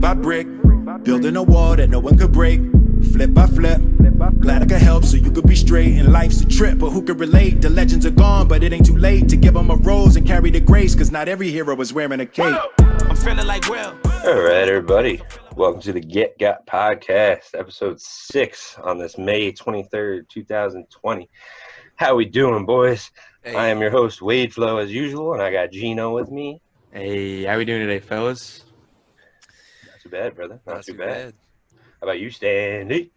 by brick, building a wall that no one could break. Flip by flip, glad I could help so you could be straight. And life's a trip, but who could relate? The legends are gone, but it ain't too late to give them a rose and carry the grace, cause not every hero is wearing a cape. I'm feeling like Will. All right, everybody. Welcome to the GetGot podcast, episode 6 on this May 23rd, 2020. How we doing, boys? Hey. I am your host, Wade Flo, as usual, and I got Gino with me. Hey, how we doing today, fellas? Not too bad, brother. Not too bad. How about you, Stanley?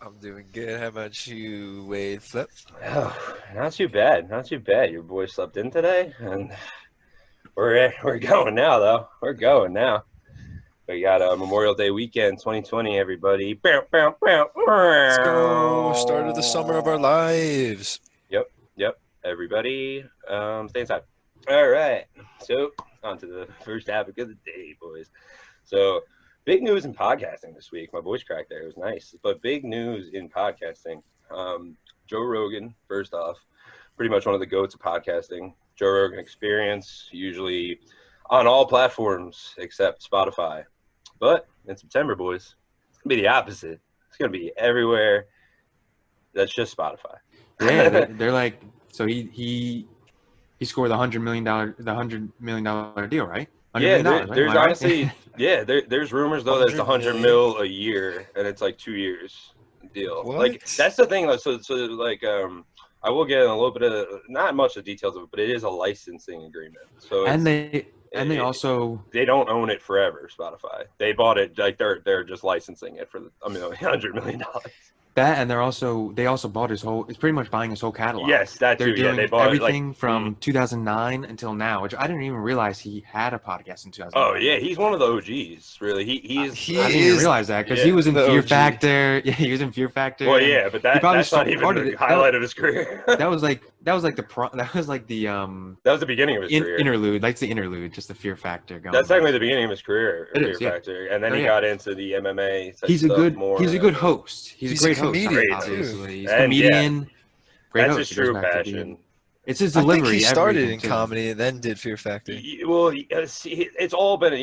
I'm doing good. How about you, Wade Flip? Oh, not too bad. Not too bad. Your boy slept in today, and we're going now, though. We're going now. We got a Memorial Day weekend, 2020, everybody. Let's go. Start of the summer of our lives. Yep. Everybody, stay inside. All right. So, on to the first topic of the day, boys. So, big news in podcasting this week. My voice cracked there. It was nice. But big news in podcasting. Joe Rogan, first off, pretty much one of the goats of podcasting. Joe Rogan Experience, usually on all platforms except Spotify. But in September, boys, it's going to be the opposite. It's going to be everywhere. That's just Spotify. Yeah, they're like, so he scored the $100 million deal, right? Yeah, there's honestly, yeah, there's rumors though that it's $100 million a year, and it's like 2 years deal. What? Like that's the thing. So like I will get in a little bit of not much of the details of it, but it is a licensing agreement. So they don't own it forever. Spotify, they bought it like they're just licensing it for $100 million. That, and they also bought his whole. It's pretty much buying his whole catalog. Yes, that too. They're doing they bought everything from 2009 until now, which I didn't even realize he had a podcast in 2009. Oh yeah, he's one of the OGs. Really, I didn't even realize that because he was in Fear Factor. Yeah, he was in Fear Factor. Well, yeah, but that's not even the highlight of his career. That was the beginning of his career. Interlude. That's the interlude, just the Fear Factor going. That's technically the beginning of his career. Fear Factor, and then he got into the MMA. He's a good host. He's a great host. Comedian, obviously. He's a comedian. Great that's host. his true passion. It's his delivery. I think he started in comedy and then did Fear Factor. Well, it's all been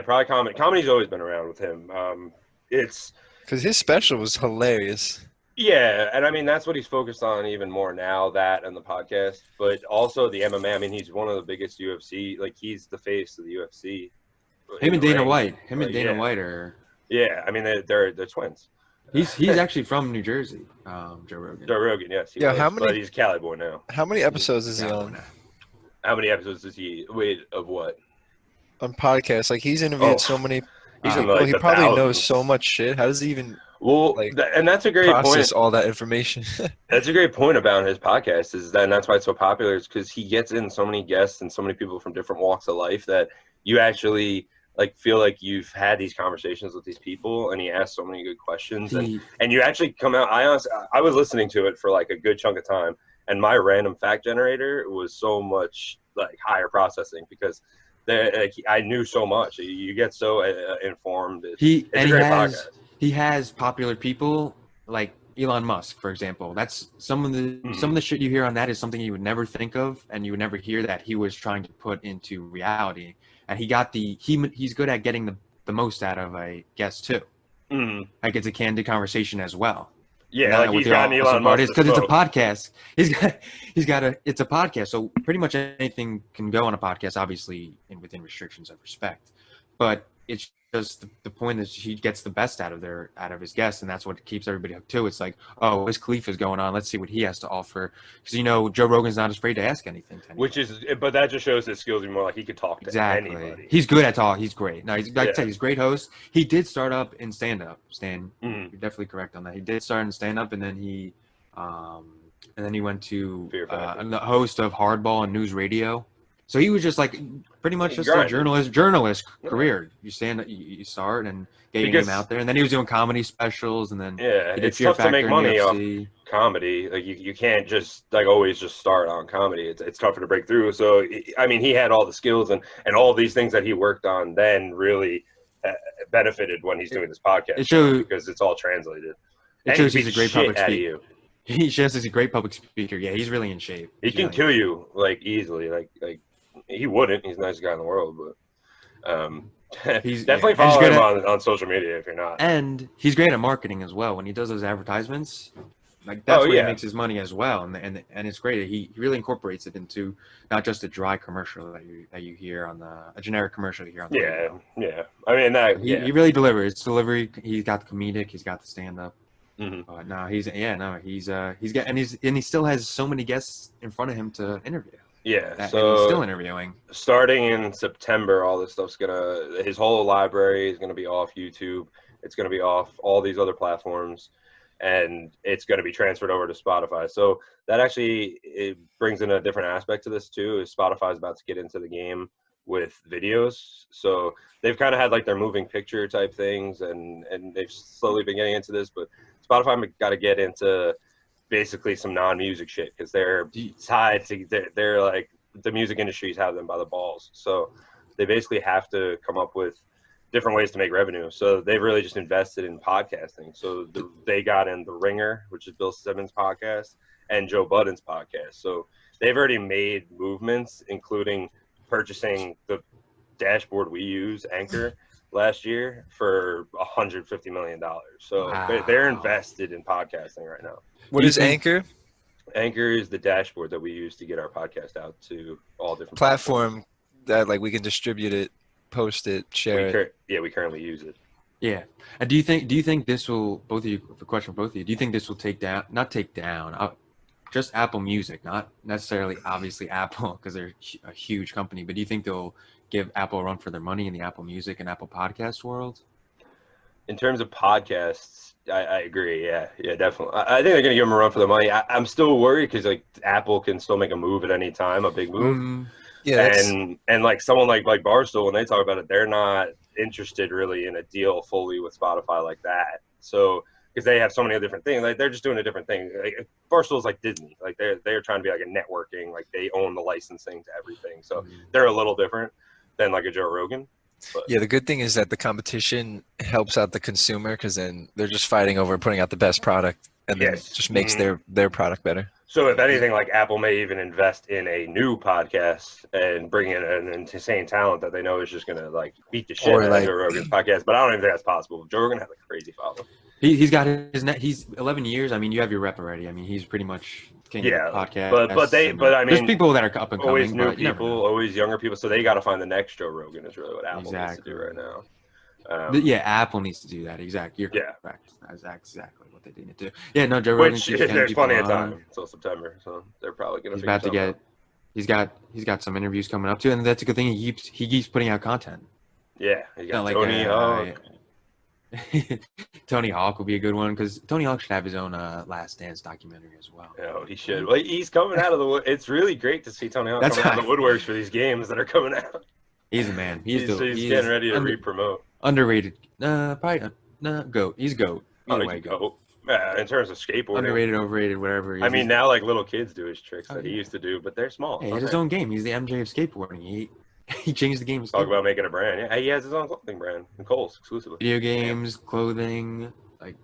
probably comedy. Comedy's always been around with him. It's because his special was hilarious. Yeah, and I mean that's what he's focused on even more now, that and the podcast, but also the MMA. I mean, he's one of the biggest UFC. Like he's the face of the UFC. Him and Dana White. White are. Yeah, I mean they're twins. He's actually from New Jersey. Joe Rogan. Joe Rogan, yes. But he's Cali boy now. How many episodes is he on? How many episodes is he? Wait, of what? On podcasts, like he's interviewed so many. He probably knows so much shit. How does he even? Well, and that's a great process point. All that information. That's a great point about his podcast, and that's why it's so popular. Is because he gets in so many guests and so many people from different walks of life that you actually feel like you've had these conversations with these people, and he asks so many good questions, and you actually come out. I was listening to it for like a good chunk of time, and my random fact generator was so much higher processing because I knew so much. You get so informed. It's a great podcast. He has popular people like Elon Musk, for example. That's some of the shit you hear on that is something you would never think of, and you would never hear that he was trying to put into reality. And he's good at getting the most out of a guest too. Like it's a candid conversation as well. Yeah, he's got Elon Musk because it's a podcast. It's a podcast, so pretty much anything can go on a podcast, obviously within restrictions of respect. But it's just the point is he gets the best out of his guests, and that's what keeps everybody hooked too. It's like, oh, Wiz Khalifa's going on. Let's see what he has to offer, because Joe Rogan's not afraid to ask anything. But that just shows his skills more. Like he could talk to anybody. He's good at talk. He's great. No, he's like I said, he's a great host. He did start up in stand up. Stan, you're definitely correct on that. He did start in stand up, and then he went to a host of Hardball and News Radio. So he was just pretty much just a journalist career. You start and get your name out there, and then he was doing comedy specials, and then he did Fear tough to make money off UFC. Comedy. Like you can't just always just start on comedy. It's tougher to break through. So I mean, he had all the skills and all these things that he worked on then really benefited when he's doing this podcast. It shows because it's all translated. It shows he's a great public speaker. He shows he's a great public speaker. Yeah, he's really in shape. He can kill you easily. He wouldn't. He's the nicest guy in the world, but Definitely follow him on social media if you're not. And he's great at marketing as well. When he does those advertisements, like that's where he makes his money as well. And it's great. He really incorporates it into not just a dry commercial that you hear on a generic commercial you hear on the radio. Yeah. I mean he really delivers. It's delivery. He's got the comedic. He's got the stand up. Mm-hmm. He still has so many guests in front of him to interview. Yeah, and he's still interviewing. Starting in September, all this stuff's his whole library is gonna be off YouTube. It's gonna be off all these other platforms, and it's gonna be transferred over to Spotify. So that actually it brings in a different aspect to this too. Is Spotify's about to get into the game with videos, so they've kind of had like their moving picture type things, and they've slowly been getting into this, but Spotify got to get into basically some non-music shit because they're tied to they're like the music industries have them by the balls, so they basically have to come up with different ways to make revenue. So they've really just invested in podcasting. So they got in The Ringer, which is Bill Simmons' podcast, and Joe Budden's podcast. So they've already made movements, including purchasing the dashboard we use, Anchor, last year for $150 million. So they're invested in podcasting right now. What is Anchor? Anchor is the dashboard that we use to get our podcast out to all different platform that like we can distribute it, post it, share it. We currently use it. Yeah. And do you think this will, both of you, the question for both of you, do you think this will not take down just Apple Music, not necessarily obviously Apple because they're a huge company, but do you think they'll give Apple a run for their money in the Apple Music and Apple Podcast world? In terms of podcasts, I agree. Yeah, definitely. I think they're going to give them a run for their money. I'm still worried because like Apple can still make a move at any time, a big move. Yeah, and like someone like Barstool, when they talk about it, they're not interested really in a deal fully with Spotify like that. So because they have so many different things, like they're just doing a different thing. Like Barstool's like Disney, like they're trying to be like a networking, like they own the licensing to everything. So they're a little different than like a Joe Rogan. But. Yeah, the good thing is that the competition helps out the consumer because then they're just fighting over putting out the best product, and then it just makes their product better. So if anything, like Apple may even invest in a new podcast and bring in an insane talent that they know is just gonna like beat the shit out of Joe Rogan's podcast. But I don't even think that's possible. Joe Rogan has a crazy following. He's got he's 11 years. I mean, you have your rep already. I mean, he's pretty much king of the podcast. But I mean, there's people that are up and coming. Always new people, always younger people. So they got to find the next Joe Rogan. Is really what Apple needs to do right now. Apple needs to do that. Exactly. You're correct. That's exactly what they need to do. Yeah, no, Joe Rogan. There's plenty of time until September, so they're probably going to. He's about to get. He's got some interviews coming up too, and that's a good thing. He keeps putting out content. Yeah, he got Tony Hawk. Tony Hawk will be a good one because Tony Hawk should have his own Last Dance documentary as well. Yeah, he should. Well, he's coming out of the wood. It's really great to see Tony Hawk coming out of the woodworks for these games that are coming out. He's a man. He's getting ready to re-promote. Underrated. Probably GOAT. He's GOAT. Either way, GOAT. In terms of skateboarding. Underrated, overrated, whatever. I mean, now like little kids do his tricks that he used to do, but they're small. Hey, he has his own game. He's the MJ of skateboarding. He changed the game. Talk about making a brand. Yeah, he has his own clothing brand, and Kohl's exclusively. Video games, clothing, like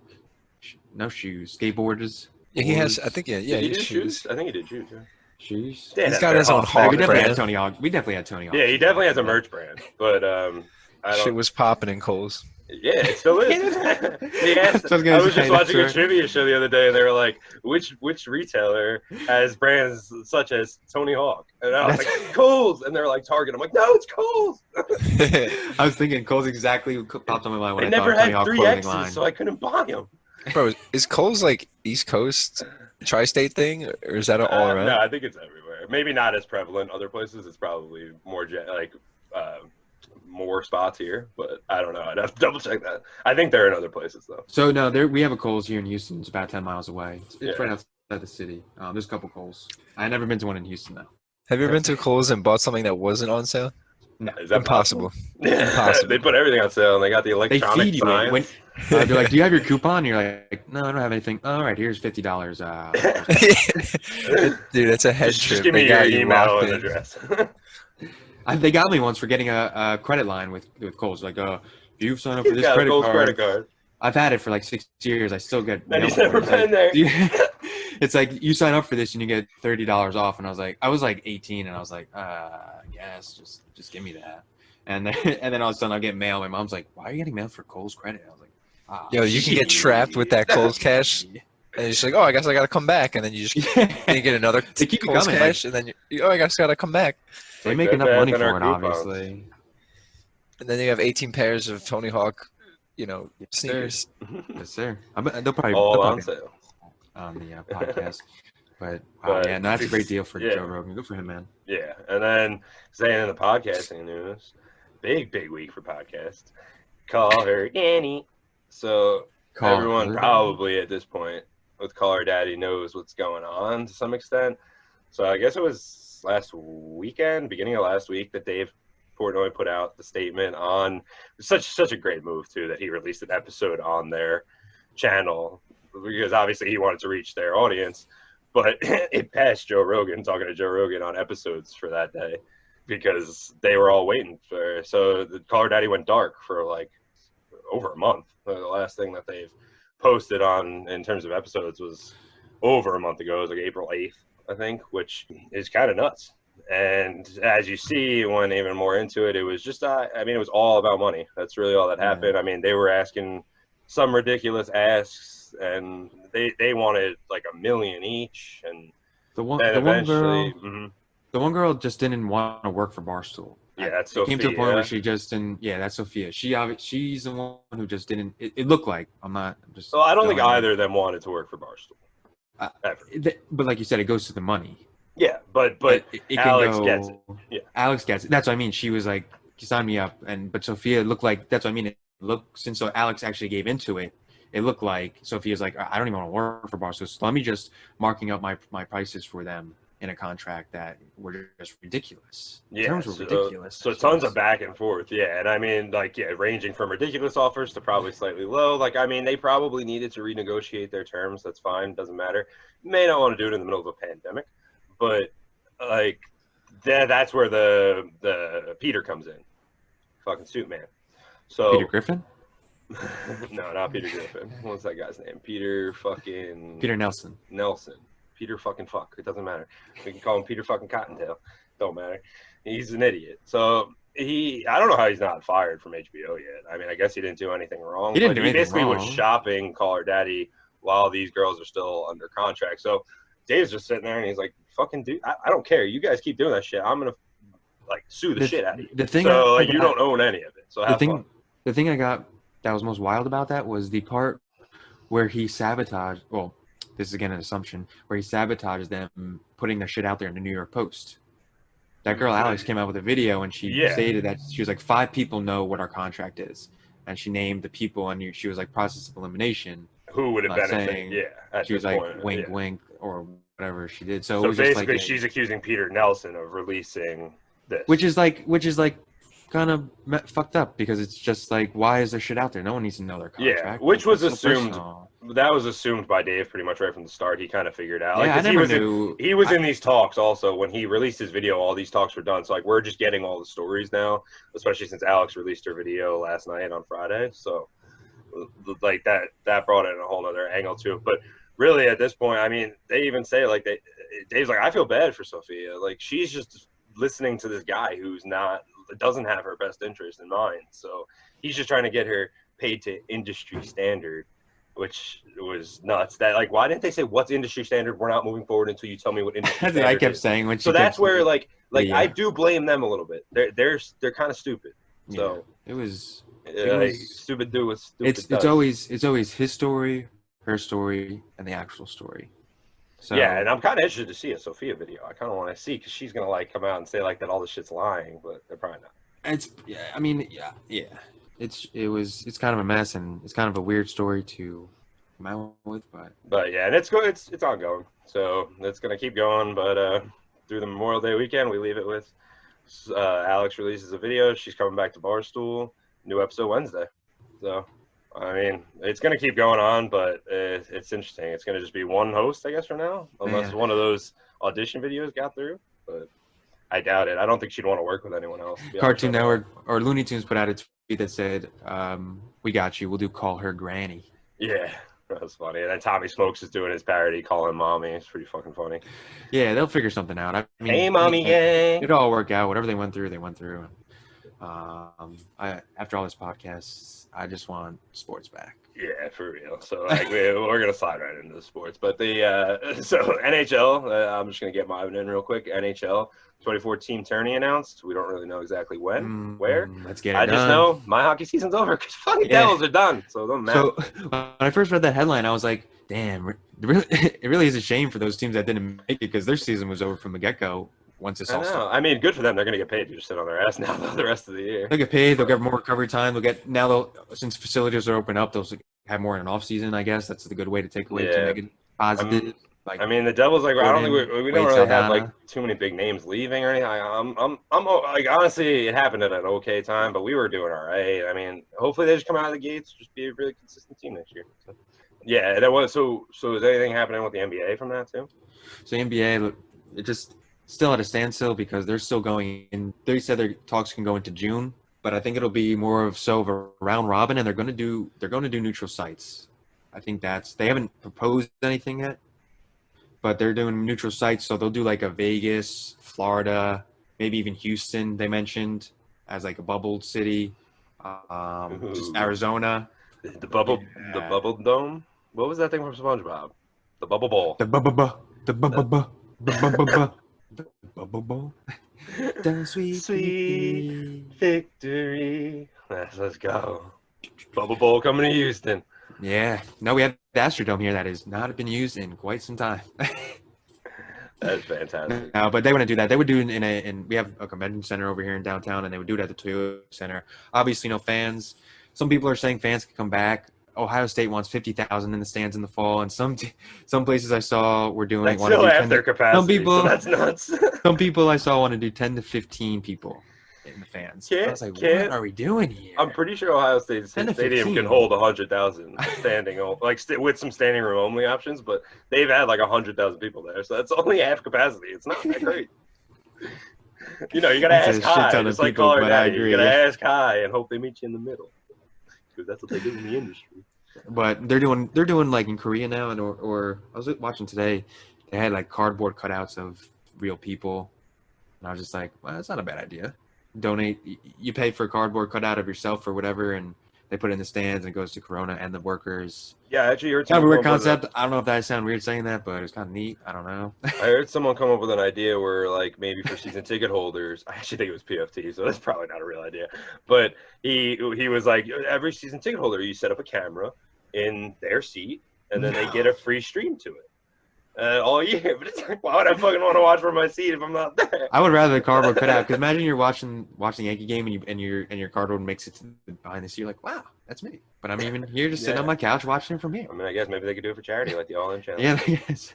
no shoes, skateboarders. Yeah, he has. I think he did shoes. I think he did shoes. Yeah. Shoes. He's got his own Hawk brand. We definitely had Tony Hawk. Yeah, he definitely has a merch brand, but shit was popping in Kohl's. Yeah, it still is. I was just watching a trivia show the other day, and they were like, which retailer has brands such as Tony Hawk? And I was like, Kohl's. And they're like, Target. I'm like, no, it's Kohl's. I was thinking Kohl's exactly popped on my mind when I never thought had Tony Hawk 3X's, line. so I couldn't buy them. Bro, is Kohl's like East Coast tri-state thing, or is that all around? No, I think it's everywhere. Maybe not as prevalent other places. It's probably more more spots here, but I don't know. I'd have to double check that. I think they're in other places though. So no, we have a Kohl's here in Houston. It's about 10 miles away. It's right outside the city. There's a couple Kohl's. I've never been to one in Houston though. Have you ever been to Kohl's and bought something that wasn't on sale? No. Is that impossible? Yeah. Impossible. They put everything on sale and they got the electronic They feed you signs. when they're like, "Do you have your coupon?" You're like, "No, I don't have anything." All right, here's $50. Dude, that's a head trip. Just give me your email and address. They got me once for getting a credit line with Kohl's. Like, if you sign up for this credit card. I've had it for like 6 years. I still get. And he's never been there. It's like you sign up for this and you get $30 off. And I was like 18, and I was like, yes, just give me that. And then, and then all of a sudden I'll get mail. My mom's like, "Why are you getting mail for Kohl's credit?" I was like, "Ah, Yo, you can get trapped with that Kohl's cash. And you're just like, oh, I guess I got to come back. And then you just then you get another They keep Kohl's coming, cash. And then, oh, I guess I got to come back. They Like make Bed enough Bath money and for our it, coupons. obviously. And then you have 18 pairs of Tony Hawk, sneakers. Yes, sir. They'll probably All they'll on probably sale. on the podcast. But, But yeah, no, that's a great deal for yeah. Joe Rogan. Good for him, man. Yeah, and then staying in the podcasting news, big week for podcasts. Call Her Daddy. So Call everyone Her probably at this point with Call Her Daddy knows what's going on to some extent. So I guess it was last weekend, beginning of last week, that Dave Portnoy put out the statement on such a great move too, that he released an episode on their channel because obviously he wanted to reach their audience, but it passed Joe Rogan, talking to Joe Rogan on episodes for that day because they were all waiting for. So the Call Her Daddy went dark for like over a month. The last thing that they've posted on in terms of episodes was over a month ago. It was like April 8th, I think, which is kind of nuts. And as you see, when even more into it, it was just, I mean, it was all about money. That's really all that happened. I mean, they were asking some ridiculous asks, and they wanted like $1 million each. And The one eventually, one girl just didn't want to work for Barstool. Yeah, that's It came to a point Sophia. where she just didn't. Yeah, that's Sophia. She's the one who just didn't. It looked like I'm just. So I don't think going- either of them wanted to work for Barstool. Ever. But like you said, it goes to the money. Yeah, but it can Alex go- gets it. Yeah. Alex gets it. That's what I mean. She was like, sign me up. But Sophia looked like, that's what I mean. It looked, since Alex actually gave into it, it looked like Sophia's like, I don't even want to work for Barstool. So let me just marking up my prices for them in a contract that were just ridiculous. Yeah, Terms were ridiculous. So tons of back and forth. Yeah, and I mean, like, yeah, ranging from ridiculous offers to probably slightly low. Like, I mean, they probably needed to renegotiate their terms. That's fine. Doesn't matter. May not want to do it in the middle of a pandemic, but like, that's where the Peter comes in. Fucking suit man. So Peter Griffin? No, not Peter Griffin. What's that guy's name? Peter Nelson. Peter fucking fuck. It doesn't matter. We can call him Peter fucking Cottontail. Don't matter. He's an idiot. So I don't know how he's not fired from HBO yet. I mean, I guess he didn't do anything wrong. He didn't do anything basically wrong. was shopping Call Her Daddy while these girls are still under contract. So Dave's just sitting there and he's like, fucking dude, I don't care. You guys keep doing that shit. I'm going to like sue the shit out of you. The thing so I you don't own any of it. So have fun. The thing I got that was most wild about that was the part where he sabotaged, well, this is again an assumption, where he sabotaged them putting their shit out there in the New York Post. That girl Alex came out with a video and she stated that she was like, 5 people know what our contract is, and she named the people, and she was like, process of elimination. Who would have benefited? Yeah, she was like, point, wink, wink, or whatever she did. So, so it was basically, just like, she's accusing Peter Nelson of releasing this, which is like kind of fucked up, because it's just like, why is there shit out there? No one needs to know their contract. Yeah, which was That's so assumed. personal. That was assumed by Dave pretty much right from the start. He kind of figured out. Yeah, like, I never he knew. He was in these talks also when he released his video. All these talks were done. So like, we're just getting all the stories now, especially since Alex released her video last night on Friday. So like that brought in a whole other angle to it. But really, at this point, I mean, they even say like Dave's like, I feel bad for Sophia. Like, she's just listening to this guy who's doesn't have her best interest in mind. So he's just trying to get her paid to industry standard, which was nuts. That like, why didn't they say what's industry standard? We're not moving forward until you tell me what industry That's standard what I kept is. saying when she. So that's where like yeah. I do blame them a little bit. They're kind of stupid. So it was stupid do with stupid. it's always his story, her story, and the actual story. So yeah, and I'm kind of interested to see a Sophia video. I kind of want to see, because she's gonna like come out and say like that all this shit's lying, but they're probably not. it's it's kind of a mess, and it's kind of a weird story to come out with, But yeah, and it's good. It's ongoing, so it's gonna keep going. But through the Memorial Day weekend, we leave it with Alex releases a video. She's coming back to Barstool. New episode Wednesday. So I mean, it's gonna keep going on, but it's interesting. It's gonna just be one host, I guess, for now, unless one of those audition videos got through. But I doubt it. I don't think she'd want to work with anyone else. Cartoon Network or Looney Tunes put out a tweet that said, "We got you. We'll do Call Her Granny." Yeah, that was funny. And then Tommy Smokes is doing his parody, calling Mommy. It's pretty fucking funny. Yeah, they'll figure something out. I mean, Hey, Mommy gang. It'll all work out. Whatever they went through, they went through. After all this podcasts, I just want sports back. Yeah, for real. So like we're gonna slide right into the sports, but so NHL. I'm just gonna get mine in real quick. NHL 24 team tourney announced. We don't really know exactly when, where. Let's get it I done. just know my hockey season's over because fucking Devils are done. So it don't matter. So when I first read that headline, I was like, damn, it really is a shame for those teams that didn't make it because their season was over from the get-go. Once it's all started. I mean, good for them. They're going to get paid to just sit on their ass now the rest of the year. They'll get paid. They'll get more recovery time. Since facilities are open up, they'll have more in an off season. I guess that's a good way to take away to make it positive. I mean, the Devils I don't think we don't really have like too many big names leaving or anything. I'm like honestly, it happened at an okay time, but we were doing all right. I mean, hopefully they just come out of the gates, just be a really consistent team next year. So, yeah, that was so. Is anything happening with the NBA from that too? So the NBA, it just. Still at a standstill because they're still going in. They said their talks can go into June, but I think it'll be more of a round robin, and they're going to do neutral sites. I think they haven't proposed anything yet, but they're doing neutral sites, so they'll do like a Vegas, Florida, maybe even Houston. They mentioned as like a bubbled city, just Arizona, the bubble dome. What was that thing from SpongeBob? The bubble bowl. The bubble bowl. The sweet victory. Let's go. Bubble bowl coming to Houston. Yeah. No, we have the Astrodome here that has not been used in quite some time. That's fantastic. No, but they wouldn't do that. They would do it we have a convention center over here in downtown, and they would do it at the Toyota Center. Obviously, fans. Some people are saying fans can come back. Ohio State wants 50,000 in the stands in the fall, and some places I saw were doing. That's still half their capacity. Some people, so that's nuts. Some people I saw want to do 10 to 15 people in the fans. I was like, what are we doing here? I'm pretty sure Ohio State Stadium can hold 100,000 standing, with some standing room only options, but they've had like 100,000 people there, so that's only half capacity. It's not that great. You gotta ask high, just like Call Her Daddy. You gotta ask high and hope they meet you in the middle. Because that's what they do in the industry. But they're doing like in Korea now, or I was watching today, they had like cardboard cutouts of real people, and I was just like, well, that's not a bad idea. Donate, you pay for a cardboard cutout of yourself or whatever, and they put it in the stands and it goes to Corona and the workers. Yeah, I actually heard kind of a weird concept. I don't know if that sounds weird saying that, but it's kind of neat. I don't know. I heard someone come up with an idea where, like, maybe for season ticket holders, I actually think it was PFT, so that's probably not a real idea. But he was like, every season ticket holder, you set up a camera in their seat, and then they get a free stream to it. All year, but it's like, why would I fucking want to watch from my seat if I'm not there? I would rather the cardboard cut out, because imagine you're watching the Yankee game and your cardboard makes it behind the seat. You're like, wow, that's me. But I'm even here just sitting on my couch watching it from here. I mean, I guess maybe they could do it for charity, like the All In channel. Yeah, I guess.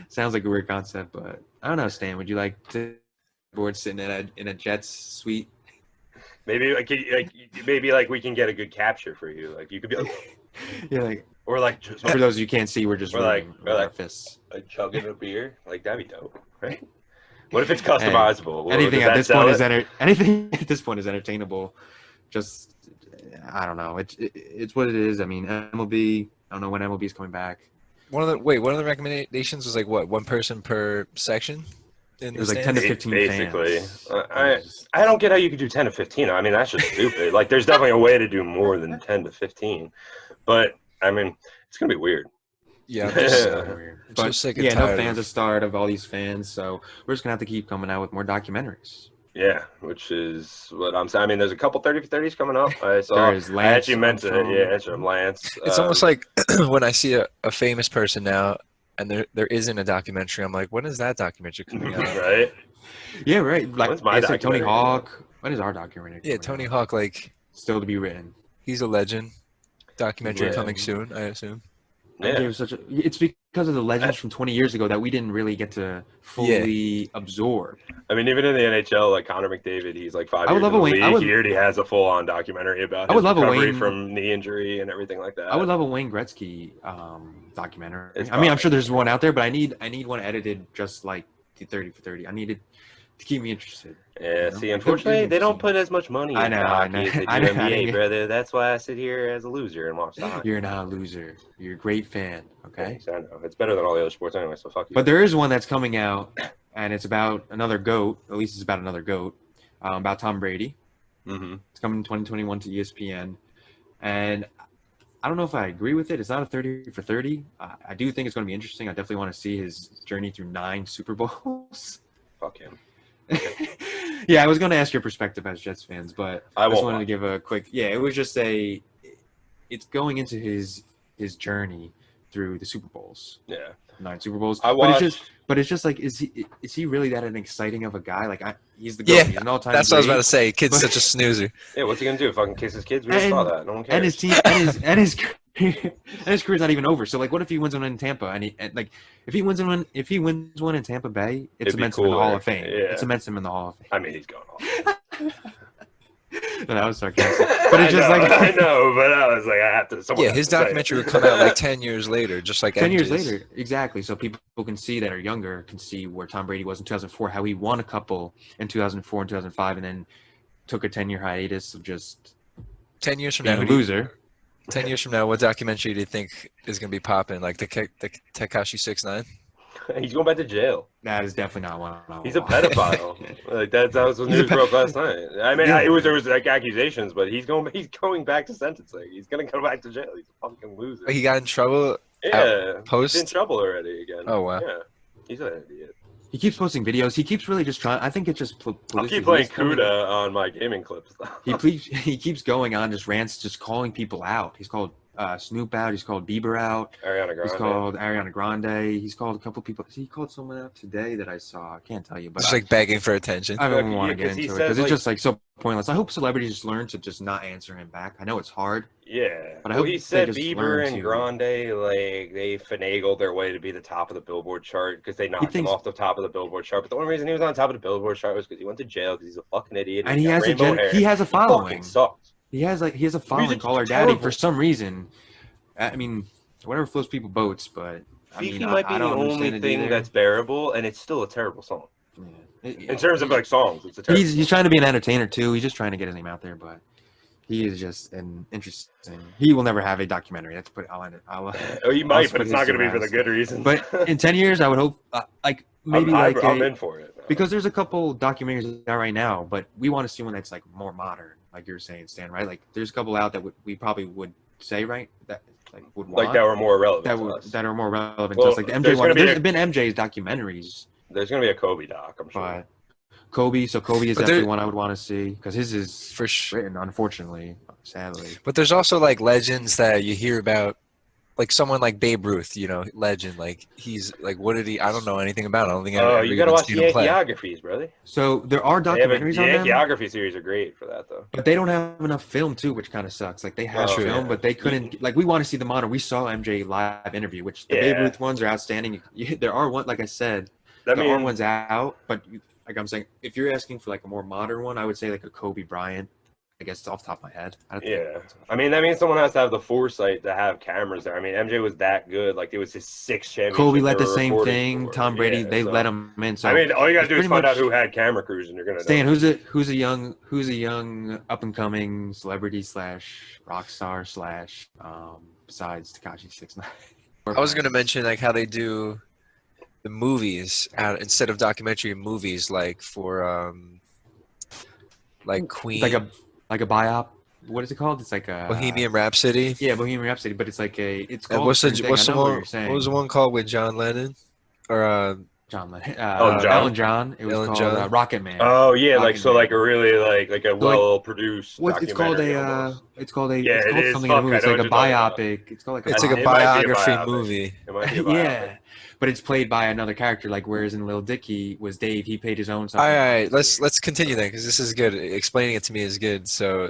Sounds like a weird concept, but I don't know, Stan. Would you like to board sitting in a Jets suite? Maybe we can get a good capture for you. Like you could be like, yeah, like. Or like just, for those you can't see, we're just our fists. Like chugging a beer, like that'd be dope, right? What if it's customizable? Hey, anything at this point is entertainable. Just I don't know. It's what it is. I mean, MLB. I don't know when MLB is coming back. One of the recommendations was like what, one person per section. It was like 10 to 15 basically. Fans. I don't get how you could do 10 to 15. I mean, that's just stupid. Like, there's definitely a way to do more than 10 to 15, but. I mean, it's gonna be weird. Yeah, I'm so sick and tired. No fans are started of all these fans, so we're just gonna have to keep coming out with more documentaries. Yeah, which is what I'm saying. I mean, there's a couple 30 for 30s coming up. I saw. I actually meant to. Yeah, it's from Lance. It's almost like when I see a famous person now, and there isn't a documentary. I'm like, when is that documentary coming out? Right. Yeah, right. Like Tony Hawk. When is our documentary? Yeah, Tony Hawk. Like still to be written. He's a legend. Documentary coming soon, I assume. Yeah. It's because of the legends from 20 years ago that we didn't really get to fully absorb. I mean, even in the NHL, like Connor McDavid, he's like 5 years in the league. He already has a full-on documentary about his recovery from knee injury and everything like that. I would love a Wayne Gretzky documentary. I mean, I'm sure there's one out there, but I need one edited just like the 30 for 30. I needed to keep me interested. Yeah, see, unfortunately, they don't put as much money in hockey as they do NBA, brother. That's why I sit here as a loser and watch the hockey. You're not a loser. You're a great fan, okay? Thanks, I know. It's better than all the other sports anyway, so fuck you. But there is one that's coming out, and it's about another GOAT. At least it's about another GOAT, about Tom Brady. Mm-hmm. It's coming in 2021 to ESPN, and I don't know if I agree with it. It's not a 30 for 30. I do think it's going to be interesting. I definitely want to see his journey through 9 Super Bowls. Fuck him. Yeah, I was going to ask your perspective as Jets fans, but I just won't wanted to watch. give a quick. Yeah, it was just it's going into his journey through the Super Bowls. Yeah. 9 Super Bowls. I watched. But it's just like, is he really that an exciting of a guy? Like, he's the GOAT. Yeah, He's an all-time that's what I was great. about to say. Kid's such a snoozer. Yeah, what's he gonna do? Fucking kiss his kids? We just saw that. No one cares. And his team, and his career's not even over. So like, what if he wins one in Tampa? And like, if he wins one in Tampa Bay, it cements him in the Hall of Fame. Yeah. It cements him in the Hall of Fame. I mean, he's going Hall. No, that was sarcastic. But it's just I know, but I was like, I have to. Yeah, his documentary would come out like 10 years later, just like 10 years MJ's. later, exactly. So people can see that are younger can see where Tom Brady was in 2004, how he won a couple in 2004 and 2005, and then took a 10-year hiatus of just 10 years from being now, a loser. 10 years from now, what documentary do you think is going to be popping? Like the Tekashi 6ix9ine? He's going back to jail. That is definitely not one. He's a pedophile. Like that was the news broke last night. I mean, there was like accusations, but he's going back to sentencing. He's gonna go back to jail. He's a fucking loser. He got in trouble. Yeah, Post? he's in trouble already again. Oh wow. Yeah, he's an idiot. He keeps posting videos. He keeps really just trying. I think it's just. I'll keep playing Cuda on my gaming clips. He keeps going on just rants, just calling people out. He's called Snoop out. He's called Bieber out. Ariana Grande. He's called Ariana Grande. He's called a couple people. He called someone out today that I saw. I can't tell you, but Just like begging for attention. I don't Yeah, want to get 'cause he into it says, because like- it's just like so pointless. I hope celebrities just learn to just not answer him back. I know it's hard. Yeah, But I well, hope he they said just Bieber learn and to- Grande, like, they finagled their way to be the top of the Billboard chart because they knocked him thinks- off the top of the Billboard chart. But the only reason he was on top of the Billboard chart was because he went to jail because he's a fucking idiot. And he got has rainbow hair. he has a He fucking following. sucks. He has a following. Music's Call Her Daddy terrible. for some reason. I mean, whatever floats people boats, but I Fifi mean, might be I the don't only understand it thing either. that's bearable, and it's still a terrible song. Yeah. In terms of like songs, it's a terrible He's trying to be an entertainer too. He's just trying to get his name out there, but he is just an interesting. He will never have a documentary. That's put. I'll end it. Oh, he might, but put it's not his going to be for the surrounds. good reasons. But in 10 years, I would hope like maybe I'm like in for it. because there's a couple documentaries out right now, but we want to see one that's like more modern, like you're saying, Stan. Right? Like there's a couple out that we probably would say right that like would want Like that were more relevant. that to would us. that are more relevant Well, to us. Like the MJ there's one. gonna be There's a- been MJ's documentaries, There's going to be a Kobe doc, I'm sure. but Kobe. So Kobe is But definitely there- one I would want to see because his is For sure. written, unfortunately, sadly. But there's also like legends that you hear about, like someone like Babe Ruth, you know, legend. Like he's like, what did he? I don't know anything about. I don't think I've Oh, ever you got to even watch seen him play. Yankeeographies, brother. So there are They have a documentaries on them, Yankeeography series are great for that, though. but they don't have enough film too, which kind of sucks. Like they have Oh, film, yeah. but they couldn't. Like we want to see the modern. We saw MJ live interview, which the Yeah. Babe Ruth ones are outstanding. There are one, like I said, I there are mean, ones out, but like I'm saying, if you're asking for like a more modern one, I would say like a Kobe Bryant. I guess it's off the top of my head. I don't think- yeah. I mean, that means someone has to have the foresight to have cameras there. I mean, MJ was that good. Like, it was his 6th championship. Kobe let they the were same recording thing. for. Tom Brady, Yeah, they so- let him in. So I mean, all you got to do is pretty find much- out who had camera crews, and you're going to Stan, know. who's a young up and coming celebrity / rock star / besides Tekashi 6ix9ine? I was gonna mention like how they do the movies instead of documentary movies, like for like Queen, like a biop. What is it called? It's like a Bohemian Rhapsody. Yeah, Bohemian Rhapsody, but it's like it's And called. what's the the same what's thing. the I know what one? you're saying. What was the one called with John Lennon? Or John Lennon? Elton John? Elton John. It was Elton called John. Rocket Man. Oh, yeah. Like, Rocket so, Man. like, a really, like a well-produced It's called documentary a almost. it's called a Yeah, it's it called is. something in the Fuck, movie. It's I know like a what you're talking biopic. It's called like it's a like a It might be a biography biopic. movie. It might be a biopic. yeah, but it's played by another character. Like whereas in Lil Dicky was Dave, he played his own. All right, let's continue then because this is good. Explaining it to me is good. So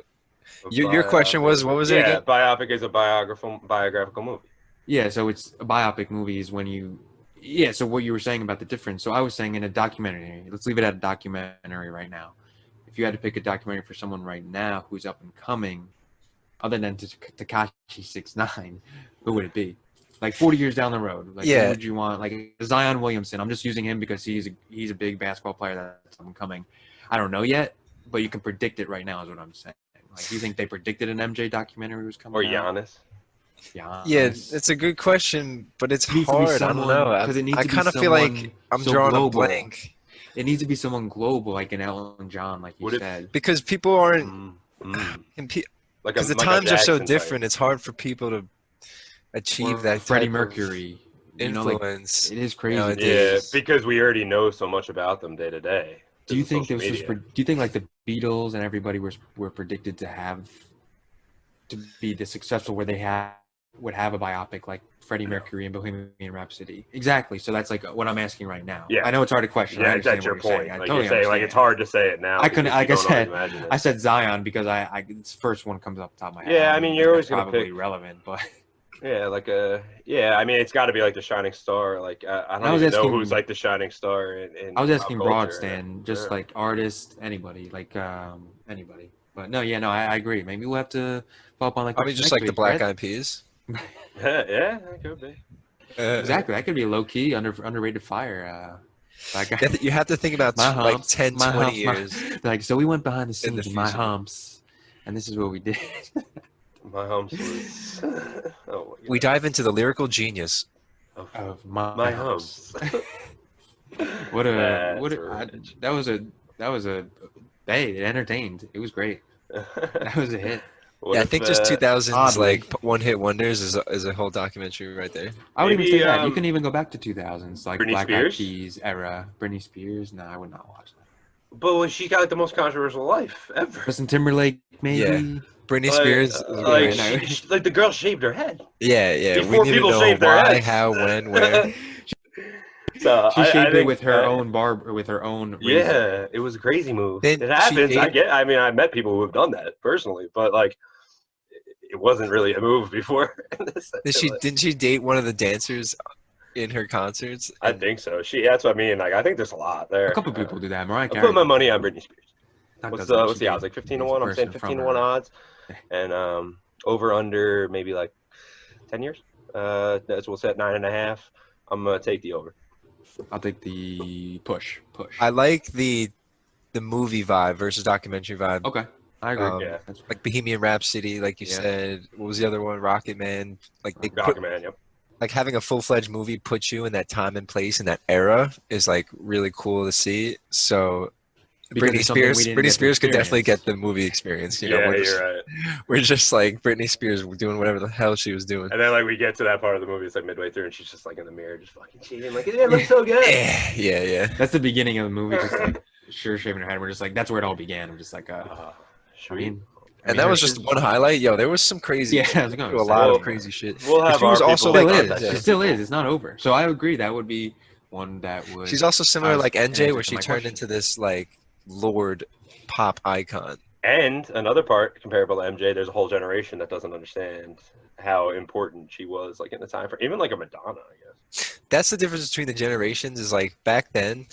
your question was, what was it Yeah, again? biopic is a biographical movie. Yeah, so it's a biopic movie is when you. Yeah, so what you were saying about the difference. So I was saying in a documentary. Let's leave it at a documentary right now. If you had to pick a documentary for someone right now who's up and coming, other than Tekashi 6ix9ine, who would it be? Like 40 years down the road, like Yeah. who would you want? Like Zion Williamson. I'm just using him because he's a big basketball player that's up and coming. I don't know yet, but you can predict it right now. Is what I'm saying. Like, do you think they predicted an MJ documentary was coming? Or out? Giannis. Yeah, it's a good question, but it's It needs to be hard. I don't someone- know. 'cause it needs I to be kind of feel like someone I'm so drawing global. a blank. it needs to be someone global, like an Elton John, like you said. Because people aren't, Like because the times are so different. It's hard for people to achieve that Freddie type Mercury of influence. It is crazy. Yeah, because we already know so much about them day to day. Do you think this was? Do you think like the Beatles and everybody were predicted to be the successful where they would have a biopic like Freddie Mercury and Bohemian Rhapsody? Exactly. So that's like what I'm asking right now. Yeah, I know it's hard to question. Yeah, that's your point. Like you're saying, like it's hard to say it now. I couldn't. Like I said Zion because it's the first one comes off the top of my head. Yeah, I mean you're always gonna probably pick relevant, but. Yeah, I mean, it's got to be like the shining star. Like I don't even know who's like the shining star. In I was asking broad, Stan, and, just like artist, anybody, like anybody. But no, I agree. Maybe we'll have to follow up on like. I mean, just like the Black Eyed Peas. Yeah, that could be. Exactly, that could be a low key underrated fire. You have to think about like 10, 20 years. Like so, we went behind the scenes in My Humps, and this is what we did. My Humps was. We dive into the lyrical genius of My Humps. That was a hey, it entertained. It was great. That was a hit. I think just 2000s like one-hit wonders is a whole documentary right there. I would even say that. You can even go back to 2000s, like Britney Black Spears? Eyed Peas era. Britney Spears? No, I would not watch that. But she got like the most controversial life ever. Justin Timberlake, maybe. Yeah. Britney Spears, like the girl shaved her head. Yeah. Before people shaved their heads. How, when, where. So she shaved it with her own razor. Yeah, it was a crazy move. It happens. I mean, I met people who have done that personally, but like, it wasn't really a move before. Didn't she date one of the dancers in her concerts? I think so. That's what I mean. Like, I think there's a lot there. A couple people do that. Mariah Carey. I put my money on Britney Spears. What's the odds? Like 15-1. I'm saying 15-1 odds, and over under maybe like 10 years. That's we'll set 9.5. I'm gonna take the over. I'll take the push. I like the movie vibe versus documentary vibe. Okay, I agree. Like Bohemian Rhapsody, like you said. What was the other one? Rocket Man. Like Rocket Man. Yep. Like having a full-fledged movie put you in that time and place in that era is like really cool to see. So. Britney Spears could definitely get the movie experience. You know, you're right. We're just like Britney Spears doing whatever the hell she was doing. And then like we get to that part of the movie, it's like midway through, and she's just like in the mirror, just fucking cheating. Like, it looks so good. Yeah. That's the beginning of the movie. Just like shaving her head. We're just like, that's where it all began. I'm just like, and that was just one highlight. Yo, there was some crazy. Yeah, a lot of crazy shit. We'll have she was also like, she still is. It's not over. So I agree. That would be one that would. She's also similar like NJ, where she turned into this like Lord pop icon. And another part comparable to MJ, there's a whole generation that doesn't understand how important she was like in the time for even like a Madonna, I guess. That's the difference between the generations is like back then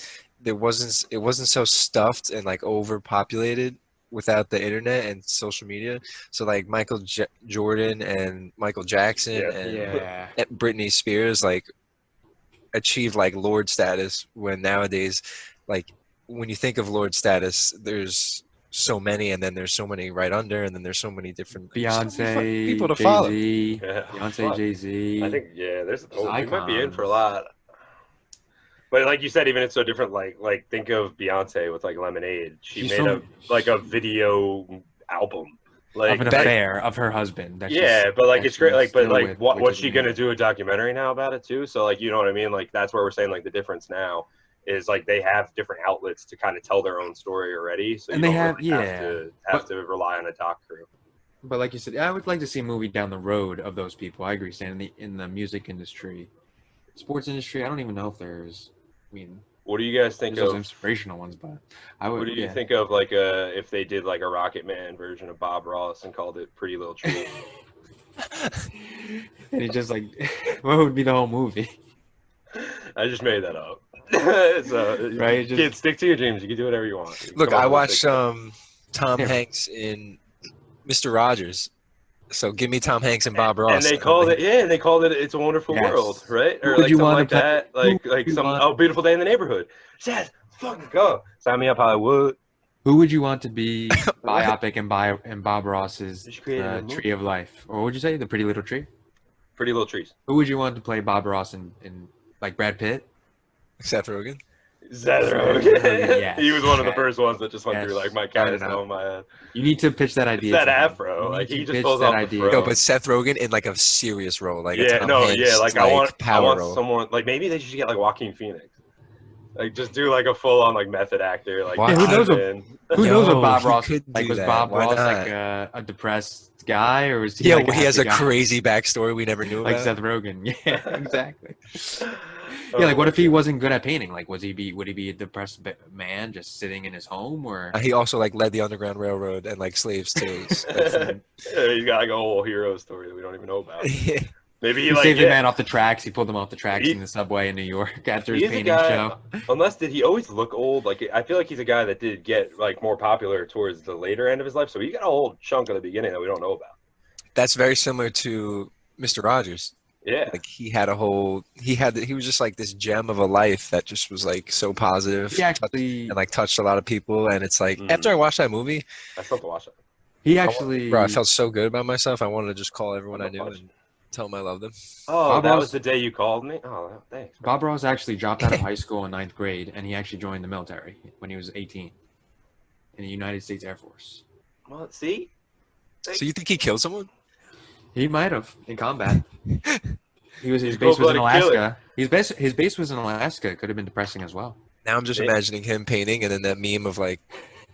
it wasn't so stuffed and like overpopulated without the internet and social media. So like Michael Jordan and Michael Jackson and Britney Spears like achieved like Lord status, when nowadays like when you think of Lord status, there's so many, and then there's so many right under, and then there's so many different Beyonce, people to follow. Beyonce, Jay-Z. I think we might be in for a lot. But like you said, even it's so different. Like think of Beyonce with like Lemonade. She's made a video album. Like of an affair of her husband. But like it's great. Like, but like, what's she gonna do a documentary now about it too? So like, you know what I mean? Like that's where we're saying like the difference now is like they have different outlets to kind of tell their own story already. So and you they have to rely on a doc crew. But like you said, I would like to see a movie down the road of those people. I agree, Stan. In the music industry, sports industry, I don't even know if there's. I mean, what do you guys think of those inspirational ones? But I would. What do you think of like if they did like a Rocket Man version of Bob Ross and called it Pretty Little Trees? And it's just like, what would be the whole movie? I just made that up. So, right, kids, stick to your dreams. You can do whatever you want. Look, I watched Tom Hanks in Mr. Rogers. So give me Tom Hanks and Bob Ross. And they called it, It's a Wonderful World, right? Or like something like that. Like some Beautiful Day in the Neighborhood. Yes, fucking go. Sign me up, Hollywood. Who would you want to be biopic and Bob Ross's Tree of Life? Or what would you say? The Pretty Little Tree? Pretty Little Trees. Who would you want to play Bob Ross in like Brad Pitt? Seth Rogen. Seth Rogen. Yes. He was one of the first ones that just went Yes. through like my Got it carousel out. in my head. You need to pitch that idea. It's that to him. afro. You Like need he to just pitch pulls that off the idea. fro. No, but Seth Rogen in like a serious role, like a yeah, Tom no, Hanks, yeah. Like I want power role. someone like maybe they should get like Joaquin Phoenix. Like just do like a full on like method actor. Like Yeah, who knows what- in. Who knows what Yo, Bob he Ross could like? do Was that. Bob Why Ross not? like a depressed guy, or was he? Yeah, like well, he has a happy guy? crazy backstory we never knew like about. Seth Rogen. Yeah, exactly. Oh Yeah, like what my if he God. wasn't good at painting? Like, would he be a depressed man just sitting in his home, or He also like led the Underground Railroad and like slaves too. So Yeah, he's got like a whole hero story that we don't even know about. that's- Maybe he he like saved yeah, a man off the tracks? He pulled him off the tracks He- in the subway in New York after his he's a painting guy. show. Unless did he always look old? Like I feel like he's a guy that did get like more popular towards the later end of his life. So he got a whole chunk at the beginning that we don't know about. That's very similar to Mr. Rogers. Yeah. Like he was just like this gem of a life that just was like so positive He actually, and like touched a lot of people. And it's like Mhm. after I watched that movie, I still have to watch it. bro, I felt so good about myself. I wanted to just call everyone I I'm knew gonna watch and tell them I loved them. Oh, Bob that Ross- was the day you called me? Oh, thanks. man. Bob Ross actually dropped out of high school in 9th grade, and he actually joined the military when he was 18 in the United States Air Force. Well, see? So you think he killed someone? He might have in combat. His He's base was in cold-blooded killer. Alaska. His base was in Alaska. It could have been depressing as well. Now I'm just Yeah. imagining him painting and then that meme of like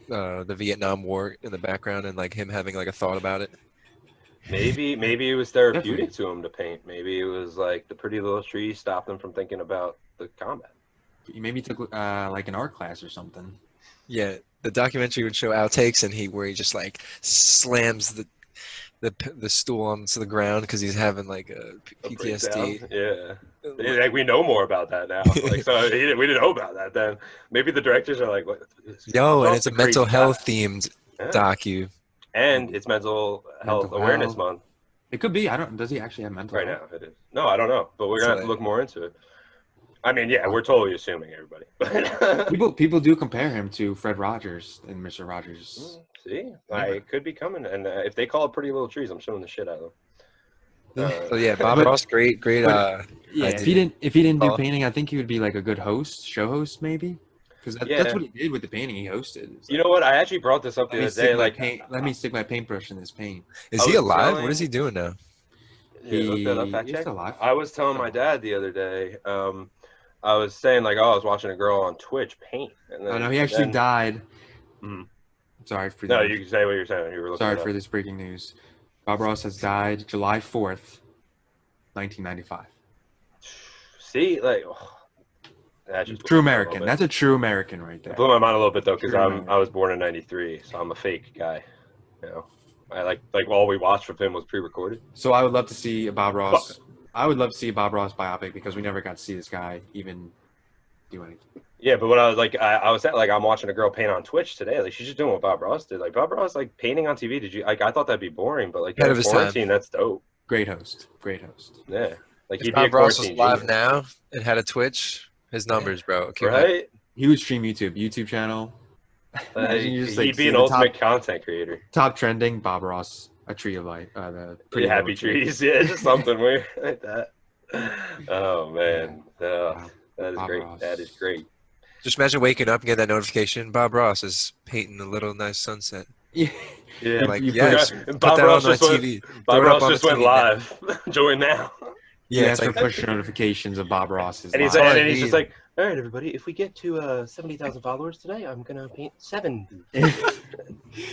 the Vietnam War in the background and like him having like a thought about it. Maybe it was therapeutic Definitely. to him to paint. Maybe it was like the pretty little tree stopped him from thinking about the combat. He maybe took like an art class or something. Yeah, the documentary would show outtakes and where he just like slams the stool onto the ground because he's having like a A PTSD. breakdown. Yeah. Like we know more about that now. Like so, we didn't know about that then. Maybe the directors are like, "What? Yo, and Ross it's a is crazy mental guy." health themed Yeah. docu. And it's Mental Health Mental Awareness health. Month It could be. I don't. Does he actually have mental right health? now. It is. No, I don't know, but we're gonna have to look more into it. I mean, yeah, we're totally assuming everybody. People do compare him to Fred Rogers and Mr. Rogers. See, I could be coming, and if they call it Pretty Little Trees, I'm showing the shit out of them. So yeah, Bob Ross, great. Yeah, I if he didn't do Oh. painting, I think he would be like a good host, show host maybe, because Yeah. that's what he did with the painting. He hosted. It's You like, know what? I actually brought this up the other day. Like, let me stick my paintbrush in this paint. Is I he was alive? telling- What is he doing now? yeah, look that up, fact He's check. still alive. I was telling my dad the other day. I was saying like, oh, I was watching a girl on Twitch paint. And Oh no, he actually then- died. Mhm. Sorry for No, the- you can say what you're saying. You were looking sorry it for up. this breaking news. Bob Ross has died July 4th, 1995. See, like, oh, that just True blew my mind a American. little That's a true American right there. bit. Blew my mind a little bit though, because True American. I was born in '93, so I'm a fake guy. You know, I like all we watched from him was pre-recorded. So I would love to see a Bob Ross. I would love to see a Bob Ross biopic because we never got to see this guy even do anything. Yeah, but what I was like, I was at like I'm watching a girl paint on Twitch today. Like she's just doing what Bob Ross did. Like Bob Ross, like painting on TV. Did you like? I thought that'd be boring, but like Ahead of in his time. quarantine, that's dope. Great host. Great host. Yeah, like If he'd be a Bob Ross was quarantine live genius, now and had a Twitch, his numbers, bro. Can't wait. right? He would stream YouTube channel. Imagine you just, like, He'd be see an the ultimate top- content creator. Top trending, Bob Ross, a tree of life. The Pretty happy Little Tree. trees, yeah, just something weird like that. Oh man, Wow. that is Bob great. Ross. That is great. Just imagine waking up and get that notification. Bob Ross is painting a little nice sunset. Yeah. Yeah, Like, You yes, And put Bob that Ross on my just went. TV. Bob Throw it up Ross on just the went TV. live. Join now. Yeah, Yeah, it's for like push notifications of Bob Ross's And he's live. and I he's just need. like, all right, everybody, if we get to 70,000 followers today, I'm gonna paint 7.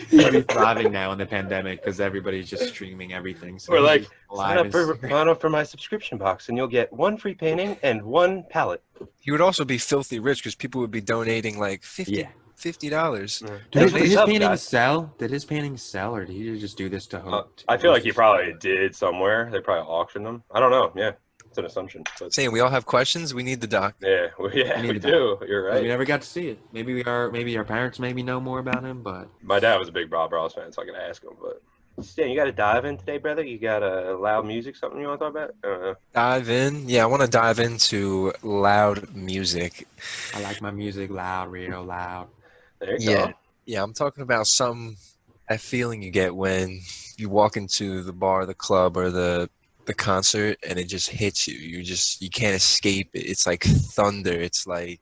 He'd be thriving now in the pandemic because everybody's just streaming everything. So Or he's like, just sign live up, for, and- sign up for my subscription box, and you'll get 1 free painting and 1 palette. He would also be filthy rich because people would be donating like $50. Yeah. $50. Did, That's did what's his up, paintings guys. sell? Did his paintings sell, or did he just do this to hope? I feel like he probably did somewhere. They probably auctioned them. I don't know. Yeah, it's an assumption. But Saying we all have questions. We need the doc. yeah, yeah, We we need do. You're We right. never got to see it. Maybe our parents maybe know more about him, but My dad was a big Bob Ross fan, so I could ask him. But Stan, you got to dive in today, brother. You got loud music. Something you want to talk about? I don't know. Dive in. Yeah, I want to dive into loud music. I like my music loud, real loud. There you Yeah. go. Yeah, I'm talking about that feeling you get when you walk into the bar, the club, or the concert and it just hits you. You can't escape it. It's like thunder. It's like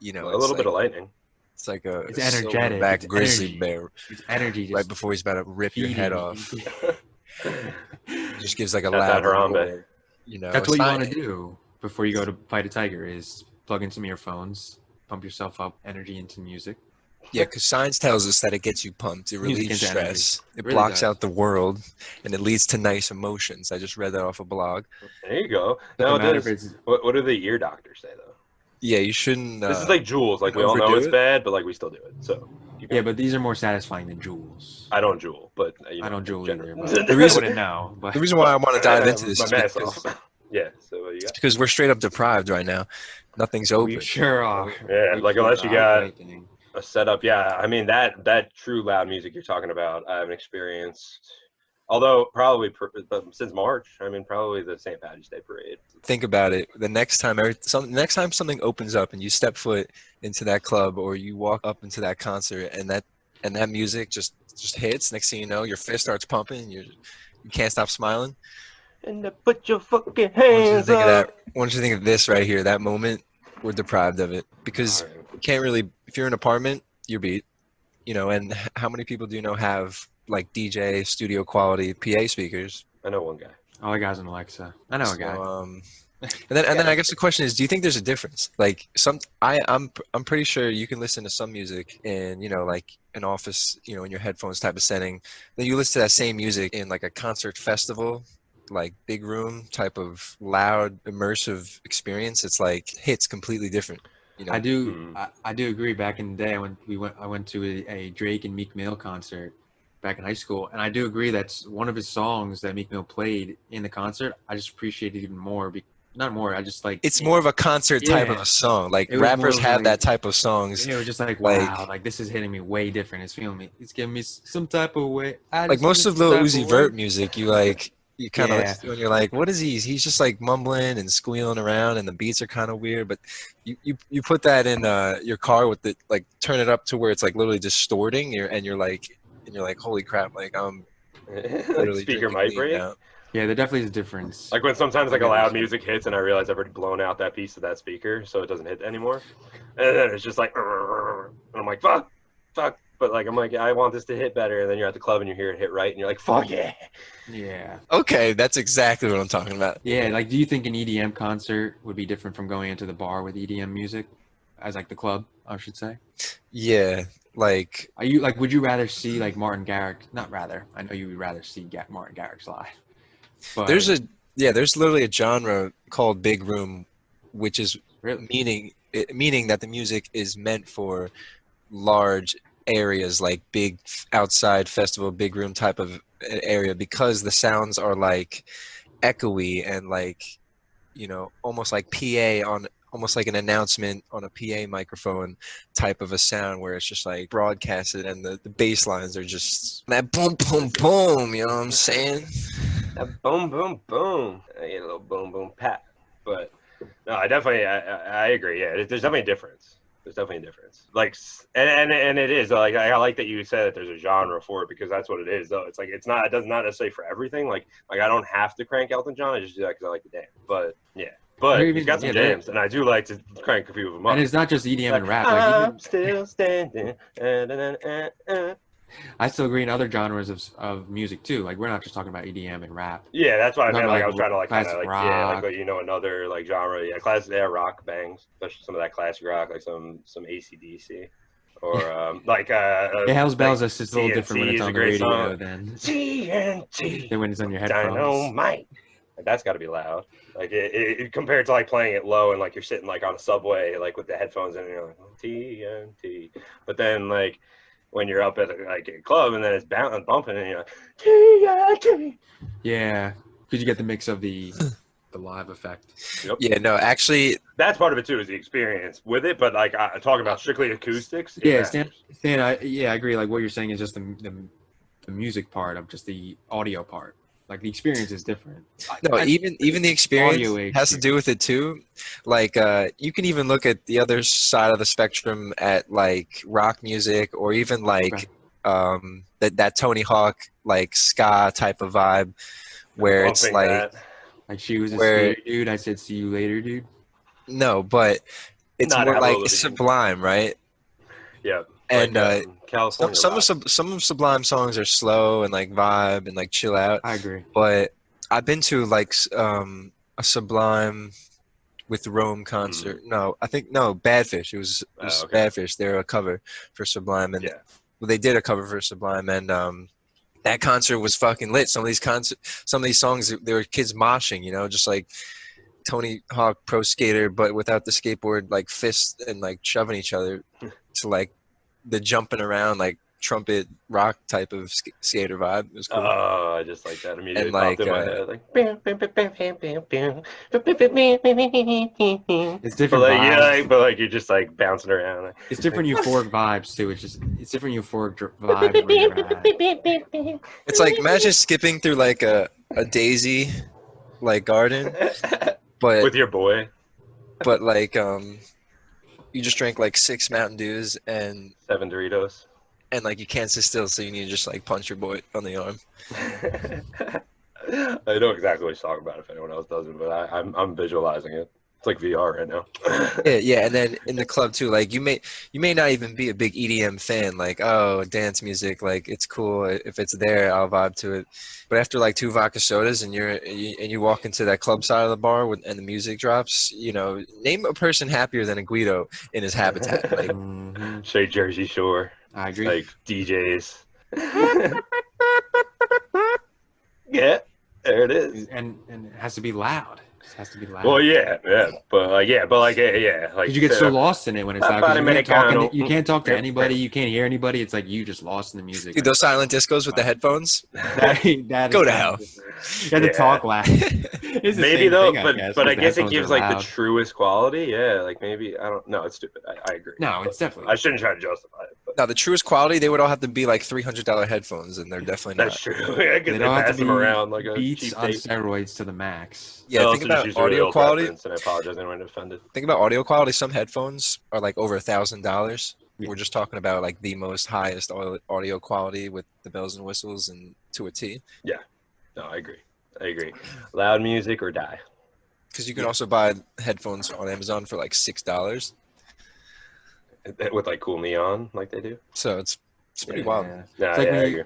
you know, a little bit of lightning. It's like a It's energetic. silverback It's grizzly energy. bear It's energy just right before he's about to rip your head feeding. off. Just gives like a That's that loud Harambe. roar. You know, That's it's what you not- want to do before you go to fight a tiger is plug in some earphones, pump yourself up, energy into music. Yeah, because science tells us that it gets you pumped. It Music relieves into energy. stress. It Really blocks does. out the world, and it leads to nice emotions. I just read that off a blog. There you go. Doesn't Now, matter if it's what do the ear doctors say though? Yeah, you shouldn't. This is like Juuls. Like we all know overdo it's it. bad, but like we still do it. So yeah, but these are more satisfying than jewels. I don't Juul, but you know, I don't jewel general- either. But The I reason- wouldn't know. But The reason why I want to dive into this My is mask because, off. Yeah. So what you got? because we're straight up deprived right now. Nothing's open. we sure are. Yeah, We like, sure unless you are. got- Anything. A setup, yeah. I mean that true loud music you're talking about, I haven't experienced. Although probably since March, I mean probably the St. Patrick's Day parade. Think about it. The next time something opens up and you step foot into that club or you walk up into that concert and that music just hits, next thing you know, your fist starts pumping, you can't stop smiling. And put your fucking I want you to hands think of up. that. I want you to think of this right here. That moment, we're deprived of it because you can't really. If you're in an apartment, you're beat. You know, and how many people do you know have like DJ studio quality PA speakers? I know one guy. All I got's an Alexa. I know a guy. And then I guess the question is, do you think there's a difference? Like I'm pretty sure you can listen to some music in, you know, like an office, you know, in your headphones type of setting. Then you listen to that same music in like a concert festival, like big room type of loud immersive experience. It's like hits completely different. You know? I do agree. Back in the day, I went to a Drake and Meek Mill concert back in high school, and I do agree that's one of his songs that Meek Mill played in the concert. I just appreciate it even more. Not more. I just like it's more of a concert type Yeah. of a song. Like It was rappers more have like- that type of songs. it was just like like- wow, like this is hitting me way different. It's feeling me. It's giving me some type of way. Like most of Lil Uzi Vert music, you kind of Yeah. listen to and you're like, what is he? He's just like mumbling and squealing around, and the beats are kind of weird. But you put that in your car with the like turn it up to where it's like literally distorting, and you're like, holy crap! Like I'm literally Speaker drinking might lean break. now. Yeah, there definitely is a difference. Like when sometimes like a loud music hits and I realize I've already blown out that piece of that speaker, so it doesn't hit anymore. And then it's just like, and I'm like, fuck. But like I'm like, I want this to hit better. And then you're at the club and you hear it hit right, and you're like, fuck yeah. Yeah. Okay, that's exactly what I'm talking about. Yeah, like do you think an EDM concert would be different from going into the bar with EDM music, as like the club, I should say? Yeah, like Are you like? Would you rather see like Martin Garrix? Not rather. I know you would rather see Martin Garrix live. But there's literally a genre called big room, which is really, meaning that the music is meant for large areas, like big outside festival, big room type of area, because the sounds are like echoey and like, you know, almost like almost like an announcement on a PA microphone type of a sound, where it's just like broadcasted and the bass lines are just that boom boom boom, you know what I'm saying? That boom boom boom. I get a little boom boom pat. But no, I definitely I agree. Yeah, there's definitely a difference. There's definitely a difference. Like, and it is like I like that you said that there's a genre for it, because that's what it is. Though it's like it does not necessarily for everything. Like I don't have to crank Elton John. I just do that because I like the dance. But yeah, but Or he's got some yeah, jams, and I do like to crank a few of them up. and it's not just EDM and rap. I'm Like still standing. I still agree in other genres of music too. Like we're not just talking about EDM and rap. Yeah, that's what I Not meant. Like like I was trying to like kind of classic like yeah, rock. like you know another like genre. Yeah, classic rock bangs, especially some of that classic rock, like some AC/DC, or like Yeah, Hell's Bells is just a little TNT different when it's is a on the great radio song. than TNT. when it's on your headphones. Dynamite. Like, that's got to be loud. Like it compared to like playing it low and like you're sitting like on a subway like with the headphones in and you're like TNT. But then like when you're up at like a club and then it's bumping and you're like TNT. Yeah, because you get the mix of the live effect. Yep. Yeah, no, actually, That's part of it too, is the experience with it. But like talking about strictly acoustics. Yeah, Stan, I agree. Like what you're saying is just the music part of just the audio part. Like the experience is different. no, even the experience Audio has to do with it too. Like you can even look at the other side of the spectrum at like rock music, or even like that Tony Hawk like ska type of vibe, where it's like that. Like she was a Where- skater dude. I said, see you later, dude. no, but it's Not more Avril like Lavigne. Sublime, right? Yeah. And like, California. some of Sublime songs are slow and like vibe and like chill out. I agree. But I've been to like a Sublime with Rome concert. No, I think no, Badfish. It was okay. Badfish. They're a cover for Sublime, and Yeah. well, they did a cover for Sublime, and that concert was fucking lit. Some of these songs, there were kids moshing, you know, just like Tony Hawk Pro Skater, but without the skateboard, like fist and like shoving each other to like the jumping around, like trumpet rock type of skater vibe. It was cool. Oh, I just like that immediately. And like, popped in my head. Like, It's different but like, vibes. yeah, but like you're just like bouncing around. It's different euphoric vibes too. It's different euphoric vibes where you're at. It's like imagine skipping through like a daisy like garden, but With your boy. but like you just drank like 6 Mountain Dews and 7 Doritos. like you can't sit still, so you need to just like punch your boy on the arm. I know exactly what you're talking about if anyone else doesn't, but I'm visualizing it. It's like VR right now. Yeah, and then in the club too, like you may not even be a big EDM fan, like, oh, dance music, like it's cool if it's there, I'll vibe to it. But after like 2 vodka sodas and you walk into that club side of the bar and the music drops, you know, name a person happier than a Guido in his habitat. Like, Straight Jersey Shore. I agree. Like DJs. Yeah, there it is. And it has to be loud. It has to be loud. Well, yeah, but like, yeah. Like, Because you get so lost in it when it's loud. 'Cause Americano. you can't talk to anybody. You can't hear anybody. It's like you just lost in the music. dude, those silent discos with the headphones, That go is to hell. You have to Yeah. talk loud. It's the maybe same though, thing, but I because guess the it gives headphones are like the loud. truest quality. Yeah, like maybe I don't know. It's stupid. I agree. No, it's But definitely. I shouldn't try to justify it. But now the truest quality, they would all have to be like $300 headphones, and they're definitely that's not. true. They Because they don't have pass to them be around like a beats cheap on tape. steroids to the max. Yeah, I think also about just use a really audio old quality. reference, and I apologize to anyone offended. Think about audio quality. Some headphones are like over $1,000. Yeah. We're just talking about like the most highest audio quality with the bells and whistles and to a T. No, I agree. Loud music or die. Because you can also buy headphones on Amazon for like $6. With like cool neon, like they do. So it's pretty wild. Yeah. Nah, It's like yeah, I when agree.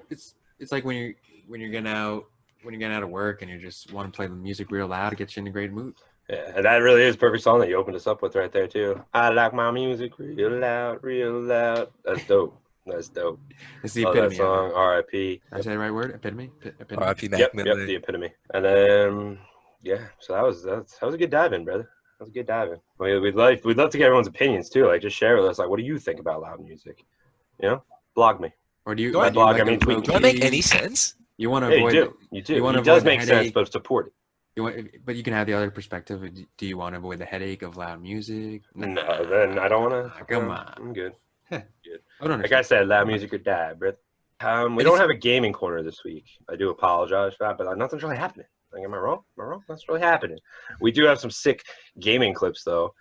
it's like when you're getting out of work and you just want to play the music real loud to get you in a great mood. Yeah, and that really is a perfect song that you opened us up with right there too. I like my music real loud, real loud. That's dope. That's dope. It's the Love that epitome. song. R.I.P. Did I say the right word? Epitome. Epitome. R.I.P. Mac Yep, Miller. the epitome. And then yeah, so that was a good dive in, brother. That was a good dive in. I mean, we'd love to get everyone's opinions too. Like, just share with us, like, what do you think about loud music? You know, blog me. Or do you? Do I or do you blog? like I mean, a tweet. Do I make low-key- any sense? You want to Yeah, avoid. you do. you wanna It does avoid the make sense, headache. but support it. But you can have the other perspective. Do you want to avoid the headache of loud music? No, then I don't want to. Come on. I'm good. I don't Like I said, loud music or die, bro. We don't have a gaming corner this week. I do apologize for that, but nothing's really happening. Like, am I wrong? That's really happening. We do have some sick gaming clips, though.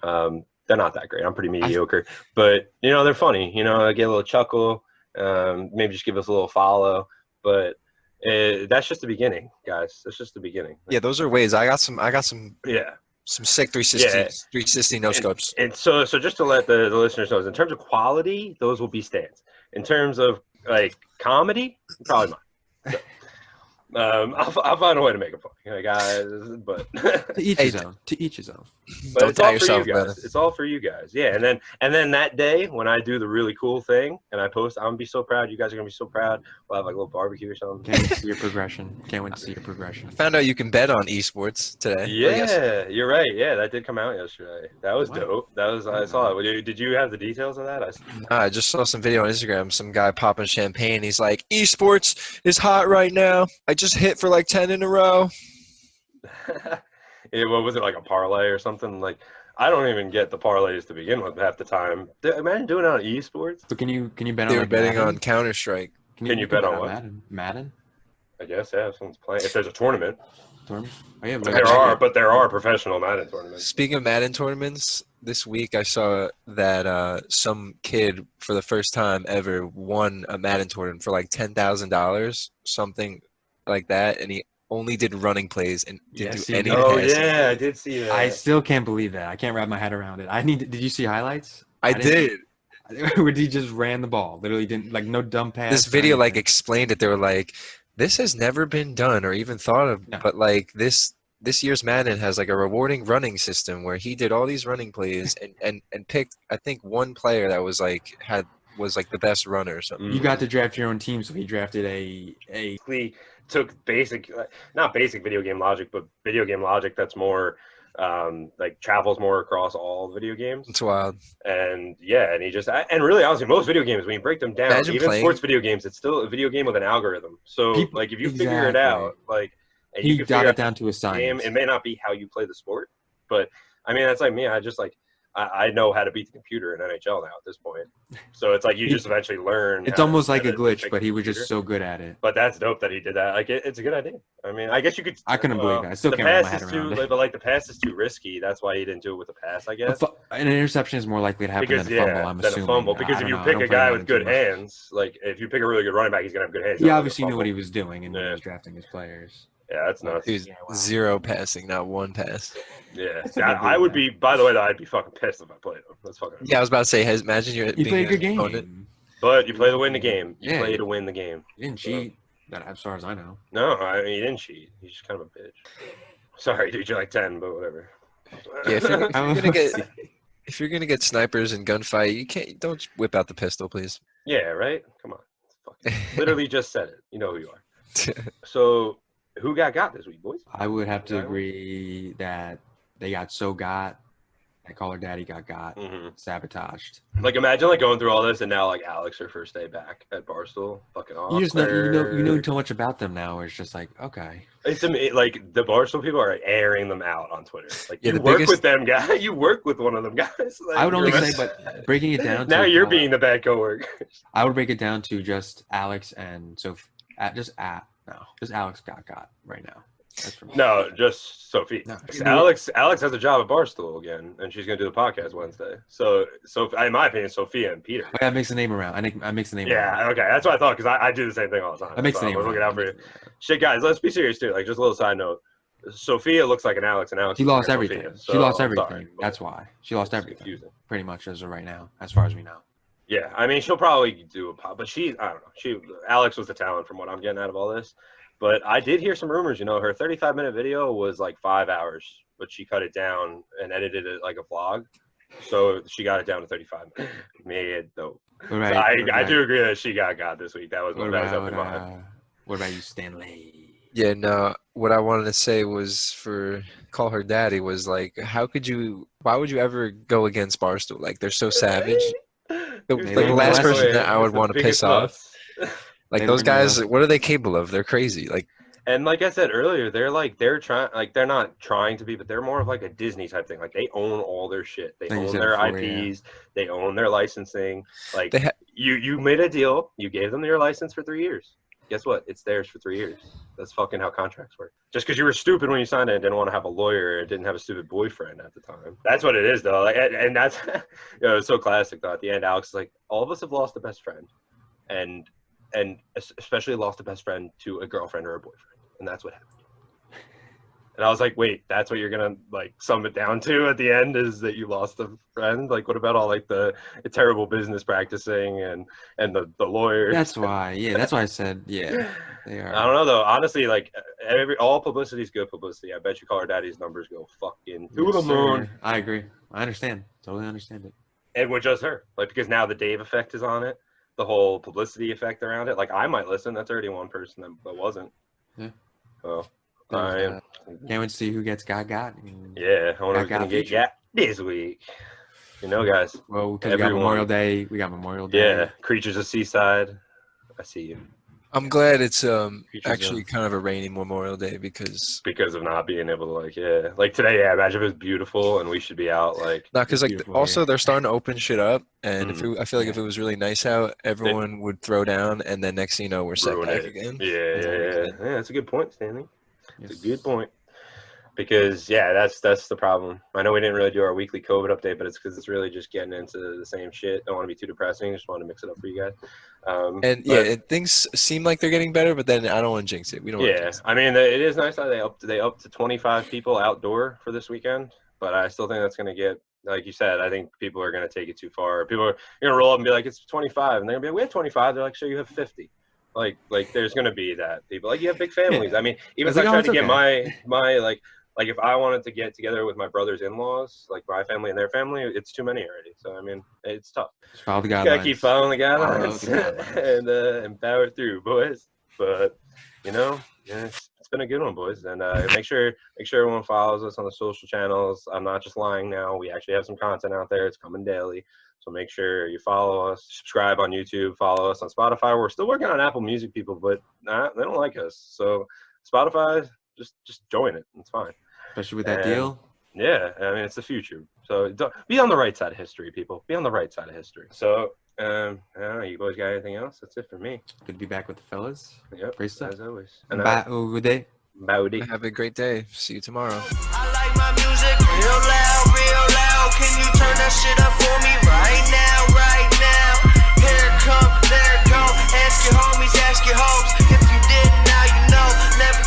They're not that great. I'm pretty mediocre, but you know they're funny. You know, I get a little chuckle. Maybe just give us a little follow. But that's just the beginning, guys. That's just the beginning. Yeah, those are ways. I got some Yeah. some sick 360 no scopes. And so just to let the listeners know, in terms of quality, those will be stands. In terms of like comedy, probably mine. So, I'll find a way to make it funny, guys. But to each his own. To each his own. but Don't it's all tie for yourself, you guys. brother. It's all for you guys. Yeah, and then that day when I do the really cool thing and I post, I'm gonna be so proud. You guys are gonna be so proud. We'll have like a little barbecue or something. Can't wait to see your progression. Can't wait to see your progression. Found out you can bet on esports today. Yeah, you're right. Yeah, that did come out yesterday. That was Wow. dope. That was I saw it. Did you have the details of that? I just saw some video on Instagram. Some guy popping champagne. He's like, esports is hot right now. I just hit for like 10 in a row. What was it, like a parlay or something? Like, I don't even get the parlays to begin with half the time. Imagine doing it on esports. But can you bet They on were like betting Madden? on Counter Strike. Can you bet on what? Madden? I guess, yeah, if someone's playing. If there's a tournament. Tournament? Oh, yeah, But there are professional Madden tournaments. Speaking of Madden tournaments, this week I saw that some kid for the first time ever won a Madden tournament for like $10,000, something like that, and only did running plays and didn't Yes, do he any did. Oh passing. yeah, I did see that. I still can't believe that. I can't wrap my head around it. Did you see highlights? I did. Where he just ran the ball. Literally didn't like no dumb pass. This or video like anything. explained it. They were like, this has never been done or even thought of, No. but like this year's Madden has like a rewarding running system where he did all these running plays and picked, I think, one player that was like the best runner or something. You got to draft your own team, so he drafted a Basically took basic, not basic video game logic, but video game logic that's more like travels more across all video games. It's wild. And yeah, and he just, and really honestly, most video games, when you break them down, Imagine even playing- sports video games, it's still a video game with an algorithm. So like if you figure it out, like, and you he can got figure it down to a out the game, science. it may not be how you play the sport, but I mean, that's like me. I just like, I know how to beat the computer in NHL now at this point. So it's like you just eventually learn. It's almost like a how to glitch, pick but he was computer. just so good at it. But that's dope that he did that. Like it's a good idea. I mean, I guess you could. I couldn't believe it. I still the can't wrap my pass head is too, around it. but like the pass is too risky. That's why he didn't do it with the pass, I guess. An interception is more likely to happen Because than a fumble. I'm than assuming. a fumble. I Because if don't you know. I pick don't a play guy Madden with good too much. hands, like if you pick a really good running back, he's gonna have good hands. He not like a obviously knew fumble. what he was doing and he Yeah. was drafting his players. Yeah, that's nuts. He was Yeah, wow. 0 passing, not 1 pass. Yeah, That's a big I would deal. be. By the way, though, I'd be fucking pissed if I played him. That's fucking. Yeah, I was about to say, imagine you're He being played a good an opponent. game. But you play to win the game. You Yeah. play to win the game. He didn't cheat, as far as I know. No, I mean he didn't cheat. He's just kind of a bitch. Sorry, dude. You're like 10, but whatever. Yeah, if you're gonna get snipers and gunfight, don't whip out the pistol, please. Yeah, right. Come on. Fucking, literally just said it. You know who you are. So, who got this week, boys? I would have to Yeah. agree that they got that Call Her Daddy got Mm-hmm. sabotaged. Like, imagine like going through all this, and now like Alex, her first day back at Barstool, fucking awesome. You just know too much about them now. Where it's just like, okay, It's like the Barstool people are airing them out on Twitter. Like Yeah, you the work biggest- with them, guy. You work with one of them guys. Like, I would only you're- say, but breaking it down. now to you're Alex- being the bad coworker. I would break it down to just Alex and just Alex got right now. That's for me. No, just Sophie. No. Alex has a job at Barstool again, and she's gonna do the podcast Wednesday. So in my opinion, Sophia and Peter. I mix the name around. I mix the name. Yeah, around. okay, that's what I thought because I do the same thing all the time. I mix the So name. we're looking around. out for you. Shit, guys, let's be serious too. Like, just a little side note. Sophia looks like an Alex, and Alex. She looks lost like a everything. Sophia, She so lost I'm everything. sorry, but That's why she lost it's everything. confusing. Pretty much as of right now, as far as we know. Yeah, I mean, she'll probably do a pop, but I don't know. Alex was the talent from what I'm getting out of all this. But I did hear some rumors. Her 35-minute video was like 5 hours, but she cut it down and edited it like a vlog. So she got it down to 35 minutes. Made though. I do agree that she got this week. That was definitely mine. What about you, Stanley? Yeah, no. What I wanted to say was for Call Her Daddy was like, why would you ever go against Barstool? Like, they're so savage. The last person that I would want to piss off. Like, those guys, what are they capable of? They're crazy. Like, and like I said earlier, they're not trying to be, but they're more of like a Disney type thing. Like, they own all their shit. They own their IPs. They own their licensing. Like, you made a deal. You gave them your license for 3 years. Guess what? It's theirs for 3 years. That's fucking how contracts work. Just because you were stupid when you signed it and didn't want to have a lawyer and didn't have a stupid boyfriend at the time. That's what it is, though. Like, and that's it's so classic, though. At the end, Alex is like, all of us have lost a best friend, and especially lost a best friend to a girlfriend or a boyfriend, and that's what happened. And I was like, wait, that's what you're gonna like sum it down to at the end, is that you lost a friend? Like, what about all like the terrible business practicing and the lawyers? That's why I said, yeah, they are. I don't know though. Honestly, like all publicity is good publicity. I bet you Call Her Daddy's numbers go fucking to the moon. I agree. I understand. Totally understand it. And with just her, like, because now the Dave effect is on it, the whole publicity effect around it. Like, I might listen. That's already one person that wasn't. Yeah. Oh. Can't wait to see who gets got. Yeah, I wonder who's gonna get gat this week. Guys. Well, because we got Memorial Day. Yeah, Creatures of Seaside. I see you. I'm glad it's actually kind of a rainy Memorial Day because of not being able to like today. Yeah, imagine if it was beautiful and we should be out like. not because like also they're starting to open shit up, and I feel like if it was really nice out, everyone would throw down, and then next thing you know, we're set back again. Yeah, that's a good point, Stanley. It's a good point. Because yeah, that's the problem. I know we didn't really do our weekly COVID update, but it's because it's really just getting into the same shit. Don't want to be too depressing. Just want to mix it up for you guys. Things seem like they're getting better, but then I don't want to jinx it. We don't. Want to jinx it. I mean, it is nice that they up to 25 people outdoor for this weekend, but I still think that's going to get, like you said, I think people are going to take it too far. People are going to roll up and be like, it's 25, and they're going to be like, we have 25. They're like, sure, you have 50. Like there's going to be that people like, you have big families. I mean, even if I tried to get my like if I wanted to get together with my brother's in-laws, like my family and their family, it's too many already. So I mean, it's tough. Follow the guidelines. You gotta keep following the guidelines and power through, boys. But you know, it's been a good one, boys. And make sure everyone follows us on the social channels. I'm not just lying now. We actually have some content out there. It's coming daily. So make sure you follow us, subscribe on YouTube, follow us on Spotify. We're still working on Apple Music, people, but they don't like us. So Spotify, just join it. It's fine. Especially with that deal. Yeah, I mean, it's the future. So be on the right side of history, people. Be on the right side of history. So, I don't know, you boys got anything else? That's it for me. Good to be back with the fellas. Yep, great stuff. As always. And good day. Have a great day. See you tomorrow. I like my music real loud. Can you turn that shit up for me right now? Here it come, there it go. Ask your homies, ask your hoes. If you didn't, now you know. Never